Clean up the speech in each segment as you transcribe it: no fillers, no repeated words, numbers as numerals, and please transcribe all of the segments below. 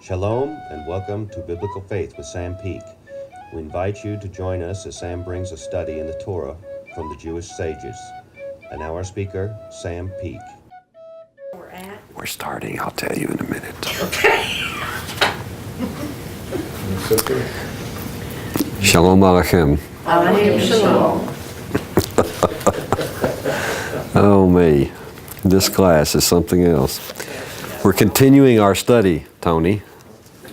Shalom and welcome to Biblical Faith with Sam Peak. We invite you to join us as Sam brings a study in the Torah from the Jewish sages. And now our speaker, Sam Peak. We're starting, I'll tell you in a minute. Okay. Shalom Aleichem. Aleichem Shalom. Oh me, this class is something else. We're continuing our study, Tony,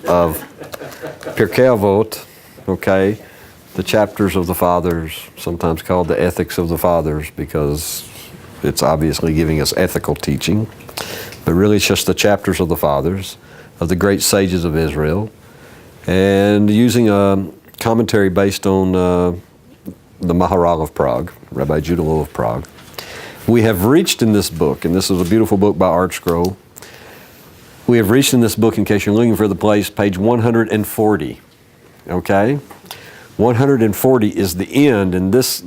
of Pirkei Avot, okay, the chapters of the fathers, sometimes called the ethics of the fathers because it's obviously giving us ethical teaching, but really it's just the chapters of the fathers, of the great sages of Israel, and using a commentary based on the Maharal of Prague, Rabbi Judah of Prague. We have reached in this book, and this is a beautiful book by Art Scroll, we have reached in this book, in case you're looking for the place, page 140, okay? 140 is the end, and this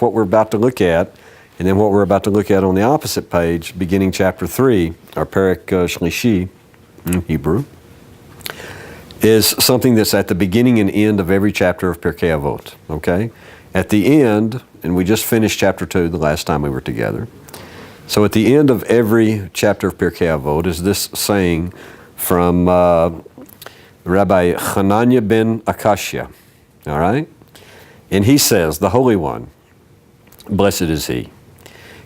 what we're about to look at, and then what we're about to look at on the opposite page, beginning chapter 3, or Perek Shlishi in Hebrew, is something that's at the beginning and end of every chapter of Pirkei Avot, okay? At the end, and we just finished chapter 2 the last time we were together, so at the end of every chapter of Pirkei Avot is this saying from Rabbi Chanania ben Akashia, all right? And he says, the Holy One, blessed is He.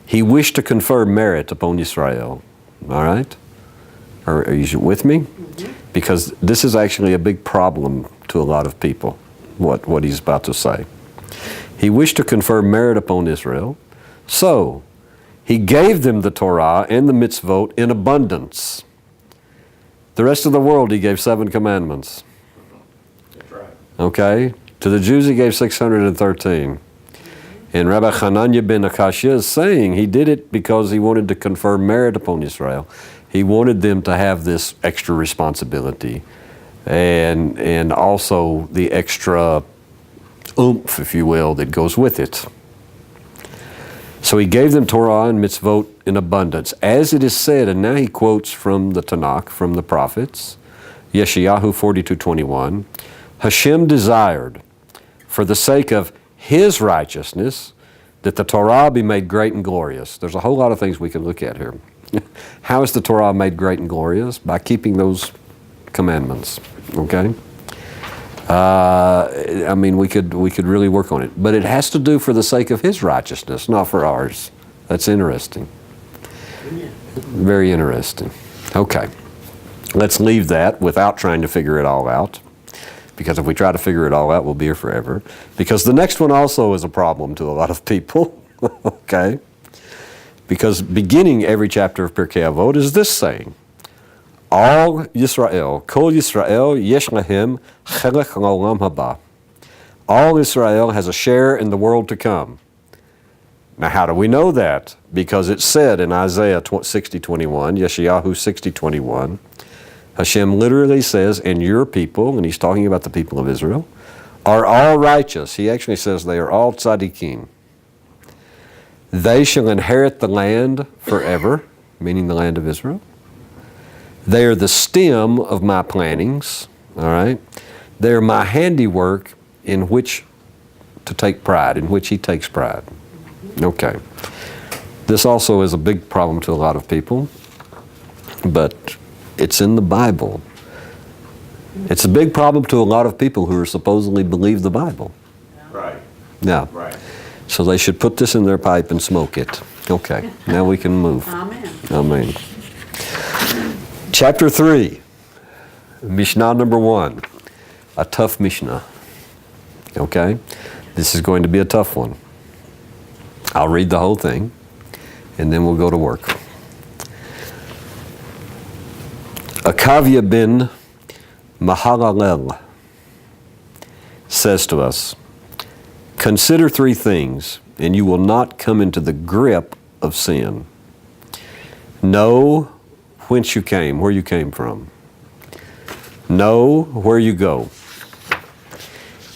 He wished to confer merit upon Israel, all right? Are you with me? Mm-hmm. Because this is actually a big problem to a lot of people, what he's about to say. He wished to confer merit upon Israel, so He gave them the Torah and the mitzvot in abundance. The rest of the world He gave 7 commandments. That's right. Okay? To the Jews He gave 613. And Rabbi Chanania ben Akashia is saying He did it because He wanted to confer merit upon Israel. He wanted them to have this extra responsibility and also the extra oomph, if you will, that goes with it. So He gave them Torah and mitzvot in abundance. As it is said, and now he quotes from the Tanakh, from the prophets, Yeshayahu 42:21, Hashem desired, for the sake of His righteousness, that the Torah be made great and glorious. There's a whole lot of things we can look at here. How is the Torah made great and glorious? By keeping those commandments, okay? We could really work on it. But it has to do for the sake of His righteousness, not for ours. That's interesting. Very interesting. Okay. Let's leave that without trying to figure it all out. Because if we try to figure it all out, we'll be here forever. Because the next one also is a problem to a lot of people. Okay? Because beginning every chapter of Pirkei Avot is this saying, All Yisrael, Kol Yisrael, Yesh Lahem, Chelek L'Olam Haba. All Israel has a share in the world to come. Now how do we know that? Because it's said in Isaiah 60:21, Yeshayahu 60:21, Hashem literally says, and your people, and He's talking about the people of Israel, are all righteous. He actually says they are all tzaddikim. They shall inherit the land forever, meaning the land of Israel. They are the stem of my plantings, all right? They are my handiwork in which to take pride, in which He takes pride. Okay. This also is a big problem to a lot of people, but it's in the Bible. It's a big problem to a lot of people who are supposedly believe the Bible. Right. Yeah. Right. So they should put this in their pipe and smoke it. Okay. Now we can move. Amen. Amen. Chapter 3, Mishnah number 1, a tough Mishnah. Okay? This is going to be a tough one. I'll read the whole thing, and then we'll go to work. Akashia ben Mahalalel says to us, consider 3 things, and you will not come into the grip of sin. Know whence you came, where you came from. Know where you go,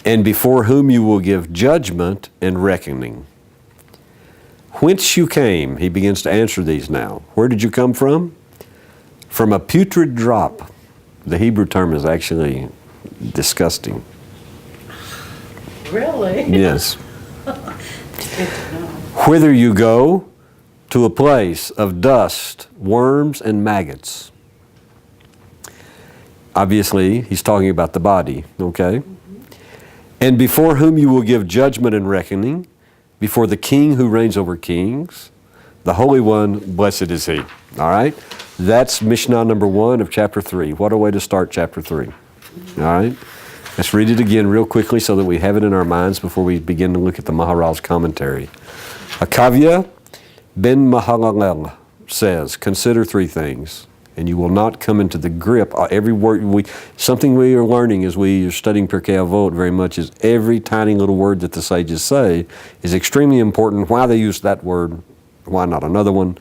and before whom you will give judgment and reckoning. Whence you came, he begins to answer these now. Where did you come from? From a putrid drop, The Hebrew term is actually disgusting. Really? Yes. Good to know. Whither you go, to a place of dust, worms, and maggots. Obviously, he's talking about the body, okay? And before whom you will give judgment and reckoning, before the King who reigns over kings, the Holy One, blessed is He. All right? That's Mishnah number 1 of chapter 3. What a way to start chapter 3. All right? Let's read it again real quickly so that we have it in our minds before we begin to look at the Maharal's commentary. Akashia ben Mahalalel says, consider 3 things, and you will not come into the grip. Every word something we are learning as we are studying Pirkei Avot very much is every tiny little word that the sages say is extremely important. Why they use that word, why not another one?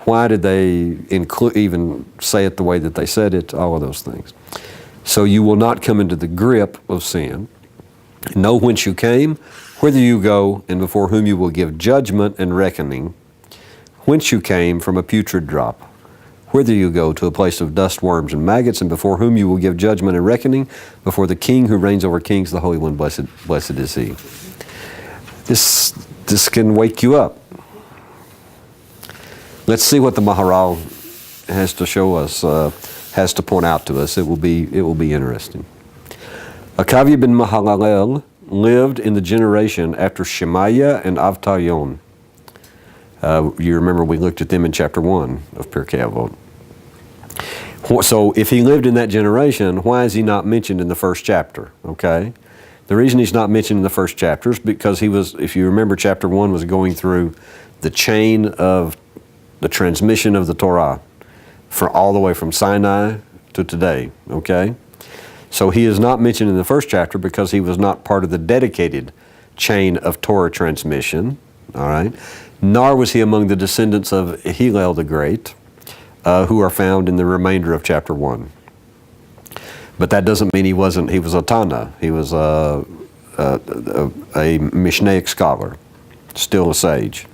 Why did they even say it the way that they said it? All of those things. So you will not come into the grip of sin. Know whence you came, whither you go, and before whom you will give judgment and reckoning. Whence you came, from a putrid drop. Whither you go, to a place of dust, worms, and maggots, and before whom you will give judgment and reckoning, before the King who reigns over kings, the Holy One, blessed is He. This can wake you up. Let's see what the Maharal has to show us, has to point out to us. It will be interesting. Akashia ben Mahalalel lived in the generation after Shemaiah and Avtayon. You remember we looked at them in chapter 1 of Pirkei Avot. So if he lived in that generation, why is he not mentioned in the first chapter? Okay? The reason he's not mentioned in the first chapter is because he was, if you remember, chapter 1 was going through the chain of the transmission of the Torah all the way from Sinai to today, okay? So he is not mentioned in the first chapter because he was not part of the dedicated chain of Torah transmission, all right? Nor was he among the descendants of Hillel the Great, who are found in the remainder of chapter 1. But that doesn't mean he was a Tana. He was a Mishnaic scholar, still a sage.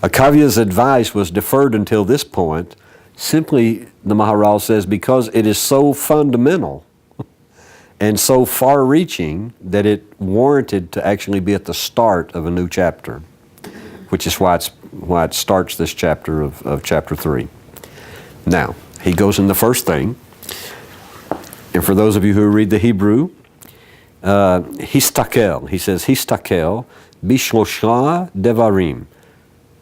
Akashia's advice was deferred until this point, simply, the Maharal says, because it is so fundamental and so far-reaching that it warranted to actually be at the start of a new chapter, which is why it starts this chapter of chapter 3. Now, he goes in the first thing, and for those of you who read the Hebrew, histakel, he says, histakel bishlosha devarim.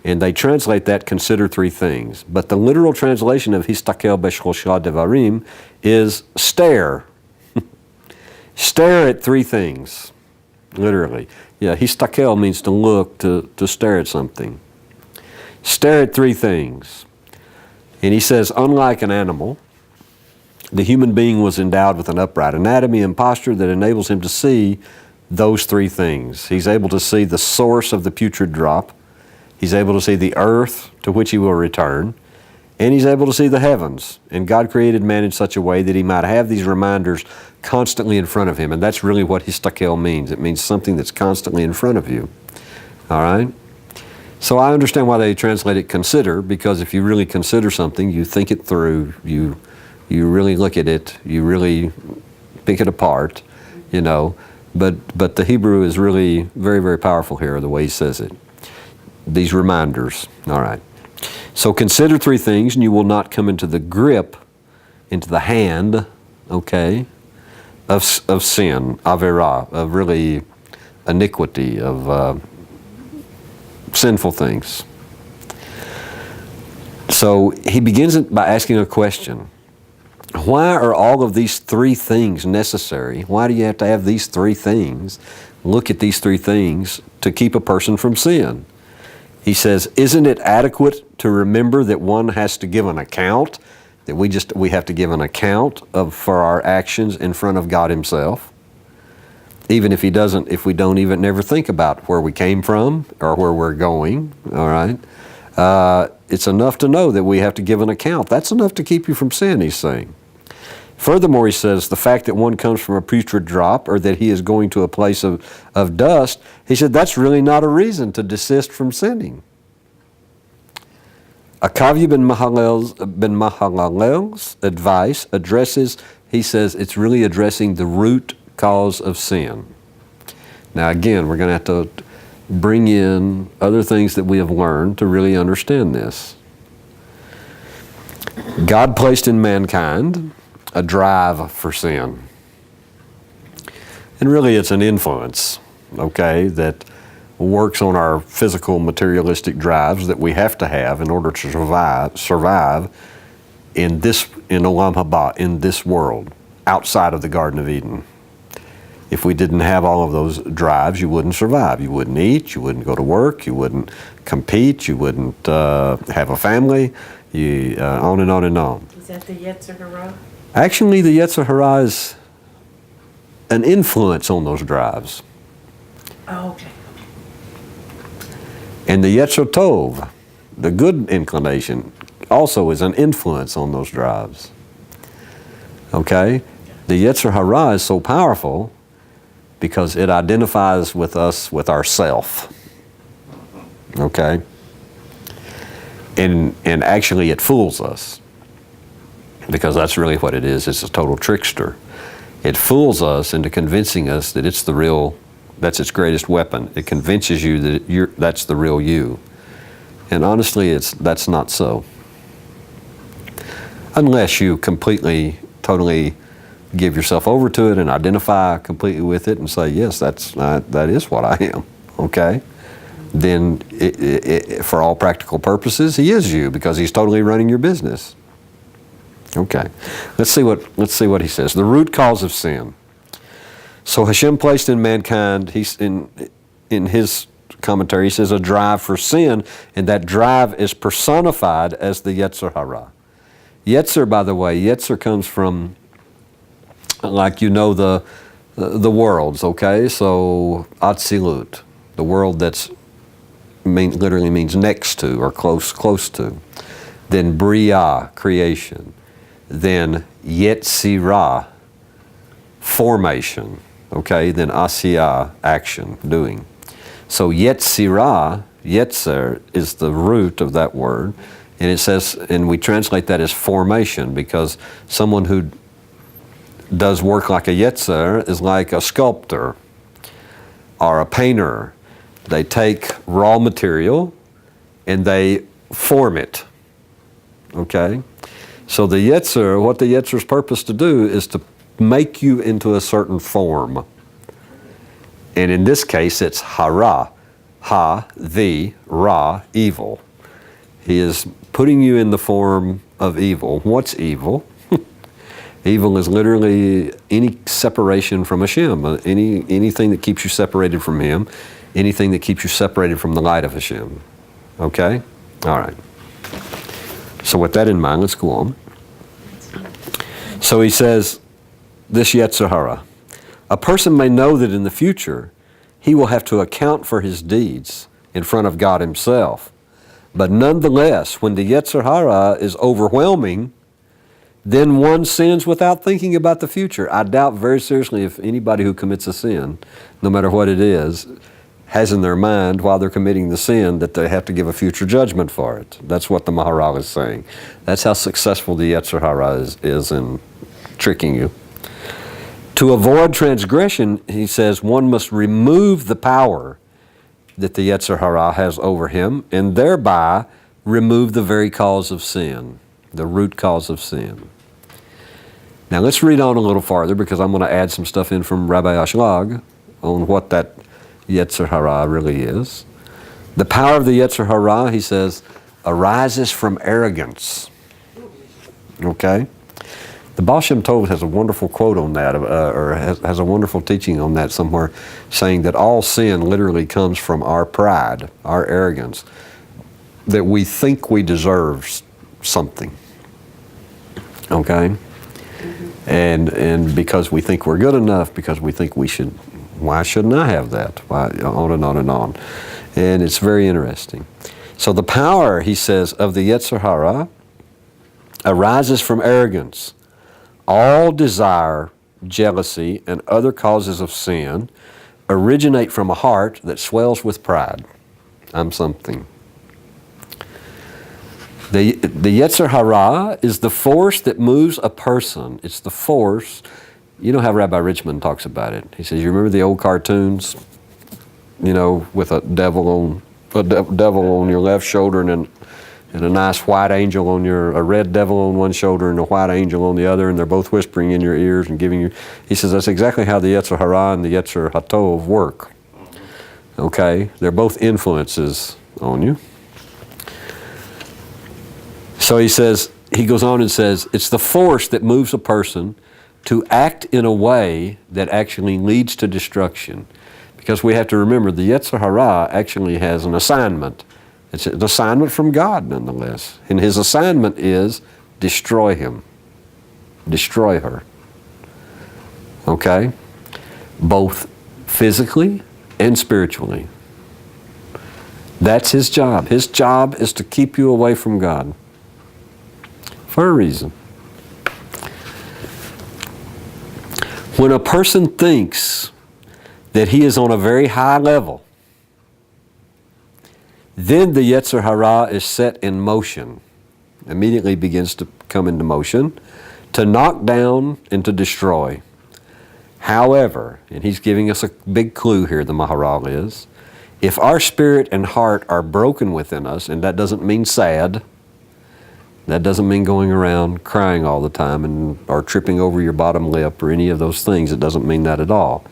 And they translate that, consider 3 things. But the literal translation of histakel bishlosha devarim is stare. Stare at 3 things, literally. Yeah, histakel means to look, to stare at something. Stare at 3 things. And he says, unlike an animal, the human being was endowed with an upright anatomy and posture that enables him to see those 3 things. He's able to see the source of the putrid drop. He's able to see the earth to which he will return. And he's able to see the heavens. And God created man in such a way that he might have these reminders constantly in front of him. And that's really what histakel means. It means something that's constantly in front of you. All right? So I understand why they translate it consider, because if you really consider something, you think it through, you really look at it, you really pick it apart, you know. But the Hebrew is really very, very powerful here, the way he says it. These reminders, all right. So consider 3 things, and you will not come into the grip, into the hand, okay, of sin, averah, of really iniquity, of sinful things. So he begins it by asking a question. Why are all of these 3 things necessary? Why do you have to have these 3 things? Look at these 3 things to keep a person from sin. He says, isn't it adequate to remember that one has to give an account, that we have to give an account for our actions in front of God Himself? Even if we don't even never think about where we came from or where we're going, all right? It's enough to know that we have to give an account. That's enough to keep you from sin, he's saying. Furthermore, he says, the fact that one comes from a putrid drop or that he is going to a place of dust, he said, that's really not a reason to desist from sinning. Akashia ben Mahalalel's advice addresses he says it's really addressing the root cause of sin. Now again, we're going to have to bring in other things that we have learned to really understand this. God placed in mankind a drive for sin. And really it's an influence, okay, that works on our physical materialistic drives that we have to have in order to survive in Olam Haba, in this world, outside of the Garden of Eden. If we didn't have all of those drives, you wouldn't survive. You wouldn't eat, you wouldn't go to work, you wouldn't compete, you wouldn't have a family, on and on and on. Is that the Yetzer Hara? Actually, the Yetzer Hara is an influence on those drives. Oh, okay. And the Yetzer Tov, the good inclination, also is an influence on those drives. Okay? The Yetzer Hara is so powerful because it identifies with us, with ourself. Okay? And actually it fools us, because that's really what it is. It's a total trickster. It fools us into convincing us that it's the real, that's its greatest weapon. It convinces you that that's the real you. And honestly, that's not so. Unless you completely, totally give yourself over to it and identify completely with it and say, yes, that is what I am, okay? Then for all practical purposes, he is you, because he's totally running your business. Okay, let's see what he says. The root cause of sin. So Hashem placed in mankind, he's in his commentary, he says a drive for sin, and that drive is personified as the Yetzer Hara. Yetzer, by the way, Yetzer comes from, like you know, the worlds, okay? So Atzilut, the world that's literally means next to or close to. Then Bria, creation. Then Yetzirah, formation. Okay, then Asiyah, action, doing. So Yetzirah, Yetzer, is the root of that word. And it says, and we translate that as formation, because someone who does work like a Yetzer is like a sculptor or a painter. They take raw material and they form it. Okay? So the Yetzer, what the Yetzer's purpose to do is to make you into a certain form. And in this case, it's hara. Ha, the, ra, evil. He is putting you in the form of evil. What's evil? Evil is literally any separation from Hashem, anything that keeps you separated from Him, anything that keeps you separated from the light of Hashem. Okay? All right. So with that in mind, let's go on. So he says, this Yetzer Hara, a person may know that in the future he will have to account for his deeds in front of God Himself. But nonetheless, when the Yetzer Hara is overwhelming, then one sins without thinking about the future. I doubt very seriously if anybody who commits a sin, no matter what it is, has in their mind while they're committing the sin that they have to give a future judgment for it. That's what the Maharal is saying. That's how successful the Yetzer Hara is in tricking you. To avoid transgression, he says, one must remove the power that the Yetzer Hara has over him, and thereby remove the very cause of sin, the root cause of sin. Now let's read on a little farther, because I'm going to add some stuff in from Rabbi Ashlag on what that Yetzer Hara really is. The power of the Yetzer Hara, he says, arises from arrogance. Okay? The Baal Shem Tov has a wonderful quote on that, or has a wonderful teaching on that somewhere, saying that all sin literally comes from our pride, our arrogance, that we think we deserve something. Okay? And because we think we're good enough, because we think we should, why shouldn't I have that? Why, on and on and on. And it's very interesting. So the power, he says, of the Yetzer Hara arises from arrogance. All desire, jealousy, and other causes of sin originate from a heart that swells with pride. I'm something. The Yetzer Hara is the force that moves a person. It's the force. You know how Rabbi Richmond talks about it. He says, you remember the old cartoons, you know, with a devil on your left shoulder and a nice white angel on a red devil on one shoulder and a white angel on the other, and they're both whispering in your ears and giving you. He says that's exactly how the Yetzer Hara and the Yetzer Hatov work. Okay, they're both influences on you. So he goes on and says, it's the force that moves a person to act in a way that actually leads to destruction. Because we have to remember, the Yetzer Hara actually has an assignment. It's an assignment from God, nonetheless. And his assignment is destroy him. Destroy her. Okay? Both physically and spiritually. That's his job. His job is to keep you away from God. For a reason. When a person thinks that he is on a very high level, then the Yetzer Hara is set in motion, immediately begins to come into motion, to knock down and to destroy. However, and he's giving us a big clue here, the Maharal is, if our spirit and heart are broken within us, and that doesn't mean sad, that doesn't mean going around crying all the time or tripping over your bottom lip or any of those things. It doesn't mean that at all.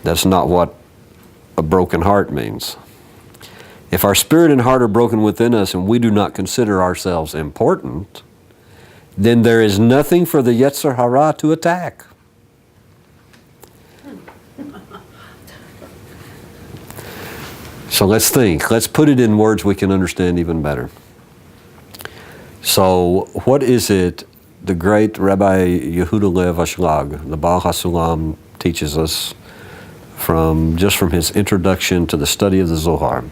That's not what a broken heart means. If our spirit and heart are broken within us and we do not consider ourselves important, then there is nothing for the Yetzer Hara to attack. So let's think. Let's put it in words we can understand even better. So what is it the great Rabbi Yehuda Lev Ashlag, the Baal HaSulam, teaches us from his introduction to the study of the Zohar?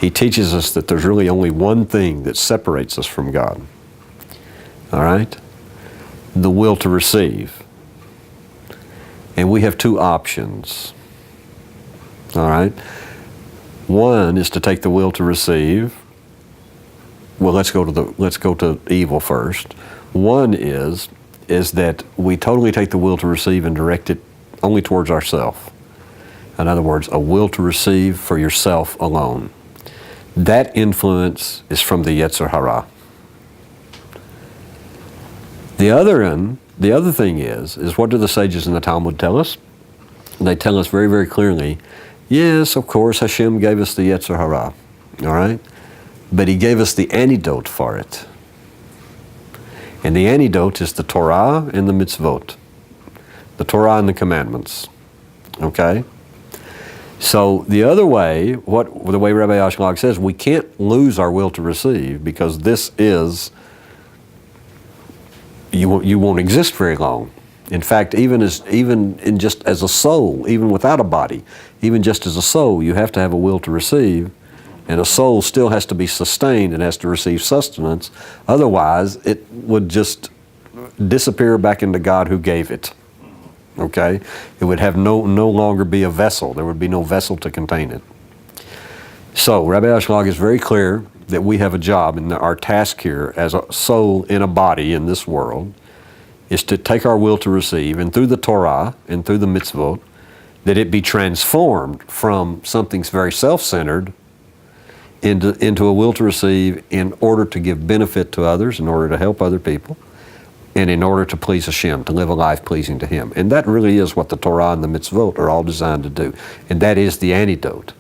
He teaches us that there's really only one thing that separates us from God. All right? The will to receive. And we have two options. All right? One is to take the will to receive. Well, let's go to evil first. One is that we totally take the will to receive and direct it only towards ourselves. In other words, a will to receive for yourself alone. That influence is from the Yetzer Hara. The other thing is what do the sages in the Talmud tell us? They tell us very, very clearly, yes, of course, Hashem gave us the Yetzer Hara, all right? But he gave us the antidote for it. And the antidote is the Torah and the mitzvot. The Torah and the commandments. Okay? So the other way, the way Rabbi Ashlag says, we can't lose our will to receive because this is, you won't exist very long. In fact, even just as a soul, even without a body, even just as a soul, you have to have a will to receive. And a soul still has to be sustained and has to receive sustenance. Otherwise, it would just disappear back into God who gave it. Okay? It would have no longer be a vessel. There would be no vessel to contain it. So, Rabbi Ashlag is very clear that we have a job, and our task here as a soul in a body in this world is to take our will to receive, and through the Torah and through the mitzvot, that it be transformed from something very self-centered into a will to receive in order to give benefit to others, in order to help other people, and in order to please Hashem, to live a life pleasing to Him. And that really is what the Torah and the mitzvot are all designed to do. And that is the antidote.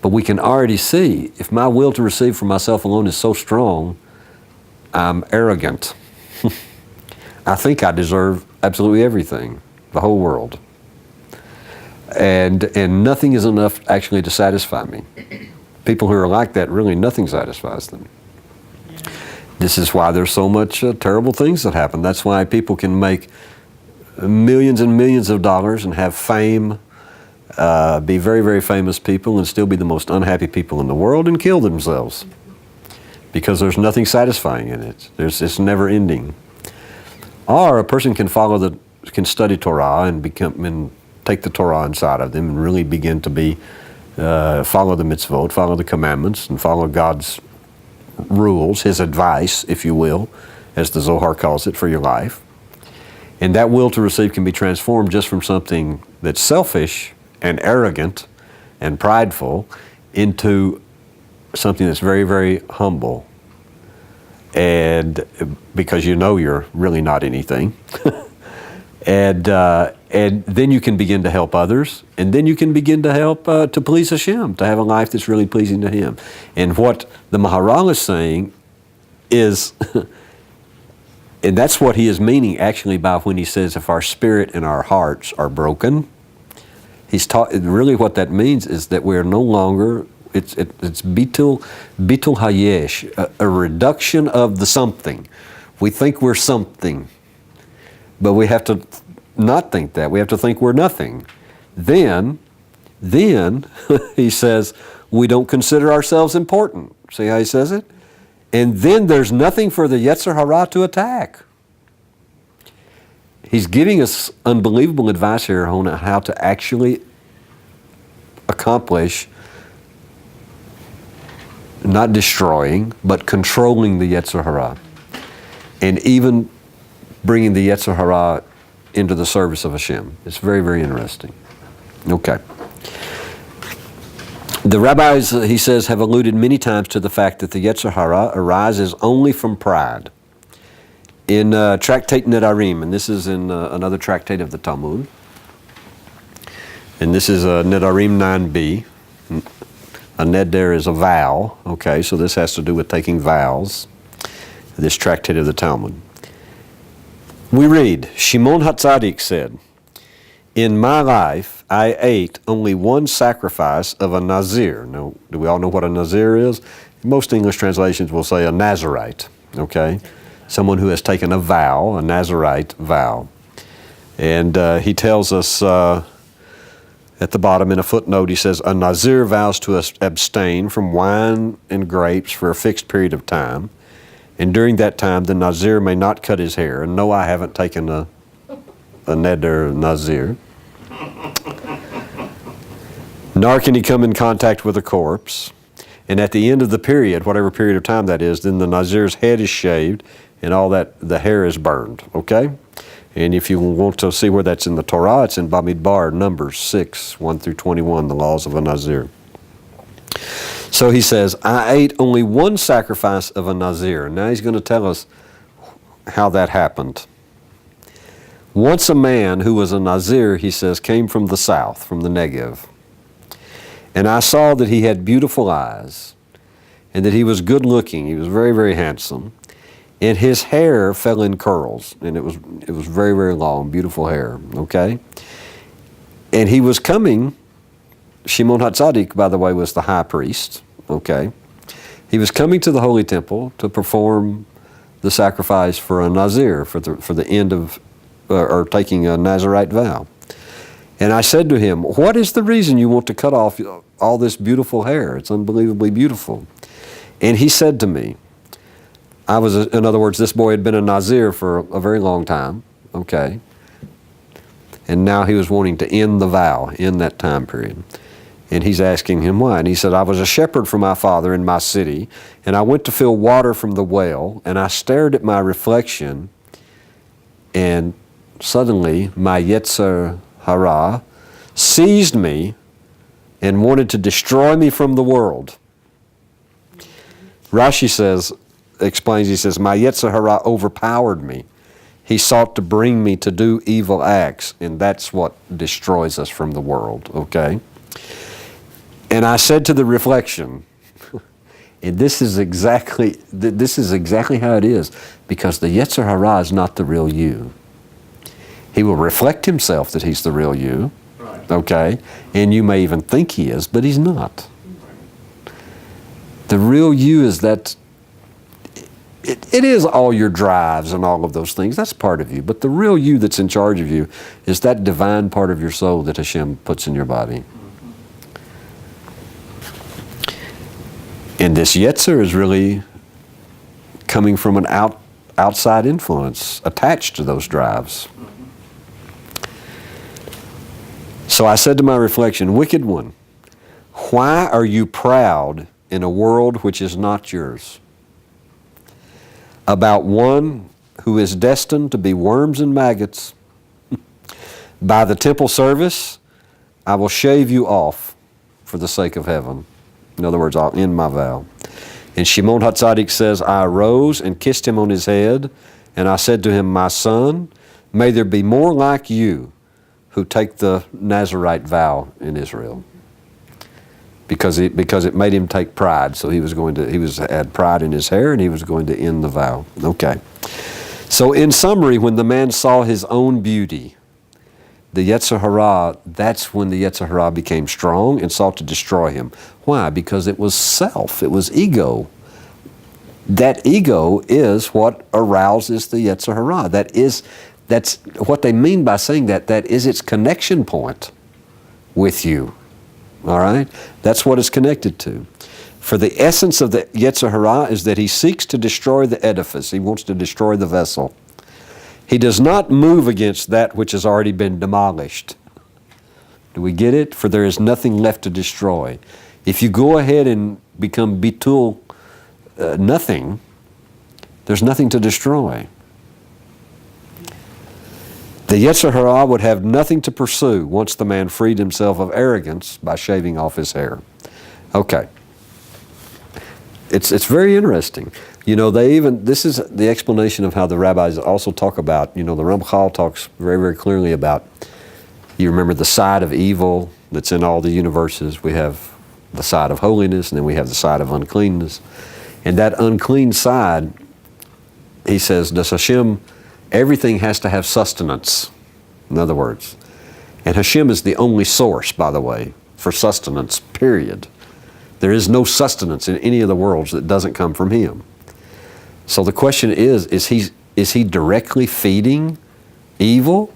But we can already see, if my will to receive for myself alone is so strong, I'm arrogant. I think I deserve absolutely everything, the whole world. And nothing is enough actually to satisfy me. People who are like that, really nothing satisfies them. This is why there's so much terrible things that happen. That's why people can make millions and millions of dollars and have fame, be very, very famous people and still be the most unhappy people in the world and kill themselves. Because there's nothing satisfying in it. It's never ending. Or a person can can study Torah and take the Torah inside of them and really begin to follow the mitzvot, follow the commandments, and follow God's rules, his advice, if you will, as the Zohar calls it, for your life. And that will to receive can be transformed just from something that's selfish and arrogant and prideful into something that's very, very humble. And because you know you're really not anything. And then you can begin to help others, and then you can begin to help to please Hashem, to have a life that's really pleasing to Him. And what the Maharal is saying is, and that's what he is meaning actually by when he says if our spirit and our hearts are broken, he's really what that means is that we're no longer, it's bitul hayesh, a reduction of the something. We think we're something. But we have to not think that. We have to think we're nothing. Then, he says, we don't consider ourselves important. See how he says it? And then there's nothing for the Yetzer Hara to attack. He's giving us unbelievable advice here on how to actually accomplish not destroying, but controlling the Yetzer Hara. And even bringing the Yetzer Hara into the service of Hashem. It's very, very interesting. Okay. The rabbis, he says, have alluded many times to the fact that the Yetzer Hara arises only from pride. In Tractate Nedarim, and this is in another tractate of the Talmud, and this is Nedarim 9b. A neder is a vow, okay, so this has to do with taking vows, this tractate of the Talmud. We read, Shimon HaTzadik said, in my life, I ate only one sacrifice of a Nazir. Now, do we all know what a Nazir is? Most English translations will say a Nazirite, okay? Someone who has taken a vow, a Nazirite vow. And he tells us at the bottom in a footnote, he says, a Nazir vows to abstain from wine and grapes for a fixed period of time. And during that time, the Nazir may not cut his hair. And no, I haven't taken a neder Nazir. Nor can he come in contact with a corpse. And at the end of the period, whatever period of time that is, then the Nazir's head is shaved and all that, the hair is burned, okay? And if you want to see where that's in the Torah, it's in Bamidbar, Numbers 6, 1 through 21, the laws of a Nazir. So he says, I ate only one sacrifice of a Nazir. Now he's going to tell us how that happened. Once a man who was a Nazir, he says, came from the south, from the Negev. And I saw that he had beautiful eyes and that he was good looking. He was very, very handsome. And his hair fell in curls, and it was very, very long, beautiful hair, okay? And he was coming. Shimon HaTzadik, by the way, was the high priest, okay? He was coming to the Holy Temple to perform the sacrifice for a Nazir, for the end of, or taking a Nazirite vow. And I said to him, what is the reason you want to cut off all this beautiful hair? It's unbelievably beautiful. And he said to me, in other words, this boy had been a Nazir for a very long time, okay? And now he was wanting to end the vow in that time period. And he's asking him why. And he said, I was a shepherd for my father in my city, and I went to fill water from the well, and I stared at my reflection, and suddenly my Yetzer Hara seized me and wanted to destroy me from the world. Rashi explains, he says, my Yetzer Hara overpowered me. He sought to bring me to do evil acts, and that's what destroys us from the world, okay? And I said to the reflection, and this is exactly how it is, because the Yetzer Hara is not the real you. He will reflect himself that he's the real you, okay? And you may even think he is, but he's not. The real you is that it is all your drives and all of those things. That's part of you. But the real you that's in charge of you is that divine part of your soul that Hashem puts in your body. And this Yetzer is really coming from an outside influence attached to those drives. So I said to my reflection, wicked one, why are you proud in a world which is not yours? about one who is destined to be worms and maggots. By the temple service, I will shave you off for the sake of heaven. In other words, I'll end my vow. And Shimon HaTzadik says, I arose and kissed him on his head, and I said to him, my son, may there be more like you who take the Nazirite vow in Israel. Because it made him take pride, so he had pride in his hair, and he was going to end the vow. Okay. So in summary, when the man saw his own beauty, the Yetzer Hara, that's when the Yetzer Hara became strong and sought to destroy him. Why? Because it was self, it was ego. That ego is what arouses the Yetzer Hara. That's what they mean by saying that. That is its connection point with you. All right? That's what it's connected to. For the essence of the Yetzer Hara is that he seeks to destroy the edifice. He wants to destroy the vessel. He does not move against that which has already been demolished. Do we get it? For there is nothing left to destroy. If you go ahead and become bitul, nothing, there's nothing to destroy. The Yetzer Hara would have nothing to pursue once the man freed himself of arrogance by shaving off his hair. Okay. It's very interesting. You know, this is the explanation of how the rabbis also talk about, the Ramchal talks very, very clearly about, you remember the side of evil that's in all the universes. We have the side of holiness, and then we have the side of uncleanness. And that unclean side, he says, does Hashem, everything has to have sustenance, in other words. And Hashem is the only source, by the way, for sustenance, period. There is no sustenance in any of the worlds that doesn't come from Him. So the question is he directly feeding evil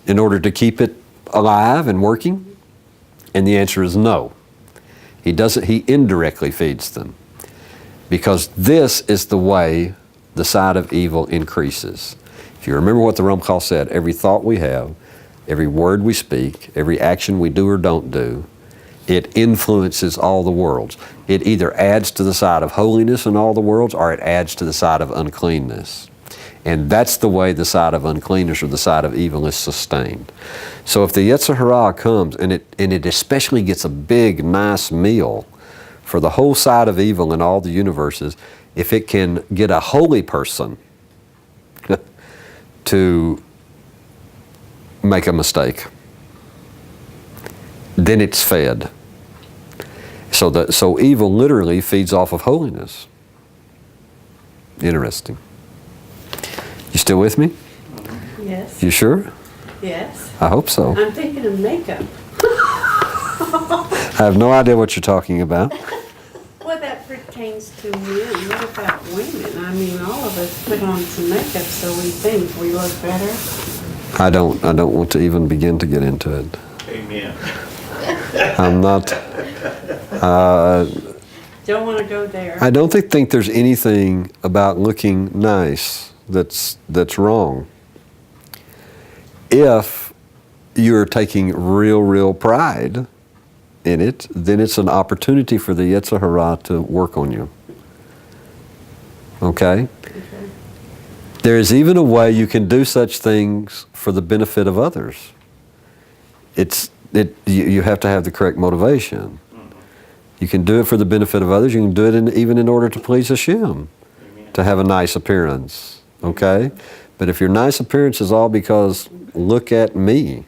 in order to keep it alive and working? And the answer is no. He doesn't, he indirectly feeds them. Because this is the way the side of evil increases. If you remember what the Ramchal said, every thought we have, every word we speak, every action we do or don't do, it influences all the worlds. It either adds to the side of holiness in all the worlds, or it adds to the side of uncleanness. And that's the way the side of uncleanness or the side of evil is sustained. So if the Yetzer Hara comes, and it especially gets a big, nice meal for the whole side of evil in all the universes, if it can get a holy person to make a mistake, then it's fed. So evil literally feeds off of holiness. Interesting. You still with me? Yes. You sure? Yes. I hope so. I'm thinking of makeup. I have no idea what you're talking about. Well, that pertains to men. What about women? I mean, all of us put on some makeup so we think we look better. I don't want to even begin to get into it. Amen. I'm not. Don't want to go there. I don't think there's anything about looking nice that's wrong. If you're taking real pride in it, then it's an opportunity for the Yetzer Hara to work on you. Okay? There is even a way you can do such things for the benefit of others. You have to have the correct motivation. You can do it for the benefit of others. You can do it even in order to please Hashem, Amen. to have a nice appearance. Okay? But if your nice appearance is all because, look at me,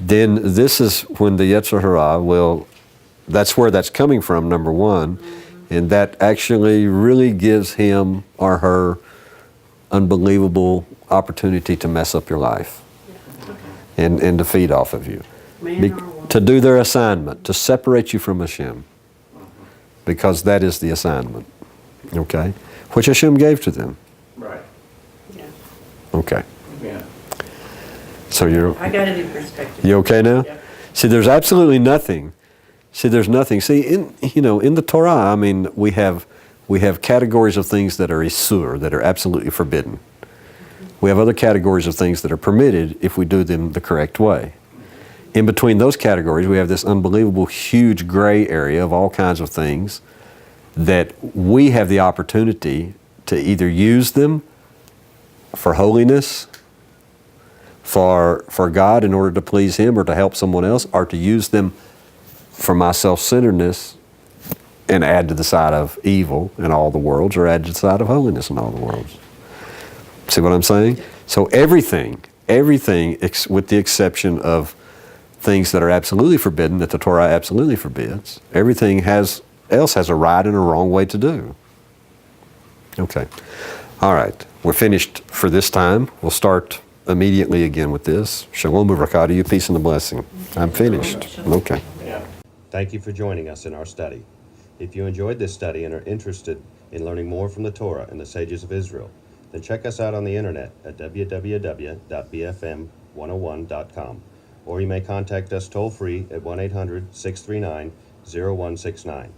then this is when the Yetzer Hara will, that's where that's coming from, number one, and that actually really gives him or her unbelievable opportunity to mess up your life and to feed off of you. Man or woman. To do their assignment, to separate you from Hashem, because that is the assignment, okay, which Hashem gave to them. Right. Yeah. Okay. Yeah. So I got it in perspective. you okay now? Yeah. See, there's absolutely nothing. See, there's nothing. See, in the Torah, I mean, we have categories of things that are isur, that are absolutely forbidden. We have other categories of things that are permitted if we do them the correct way. In between those categories, we have this unbelievable, huge gray area of all kinds of things that we have the opportunity to either use them for holiness, for God in order to please Him or to help someone else, or to use them for my self-centeredness and add to the side of evil in all the worlds, or add to the side of holiness in all the worlds. See what I'm saying? So everything, with the exception of things that are absolutely forbidden, that the Torah absolutely forbids, everything else has a right and a wrong way to do. Okay. All right. We're finished for this time. We'll start immediately again with this. Shalom uvracha to you, peace and a blessing. I'm finished. Okay. Yeah. Thank you for joining us in our study. If you enjoyed this study and are interested in learning more from the Torah and the sages of Israel, then check us out on the internet at www.bfm101.com, or you may contact us toll-free at 1-800-639-0169.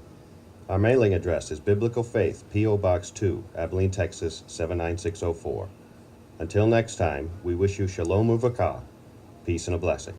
Our mailing address is Biblical Faith, P.O. Box 2, Abilene, Texas 79604. Until next time, we wish you shalom uvracha, peace and a blessing.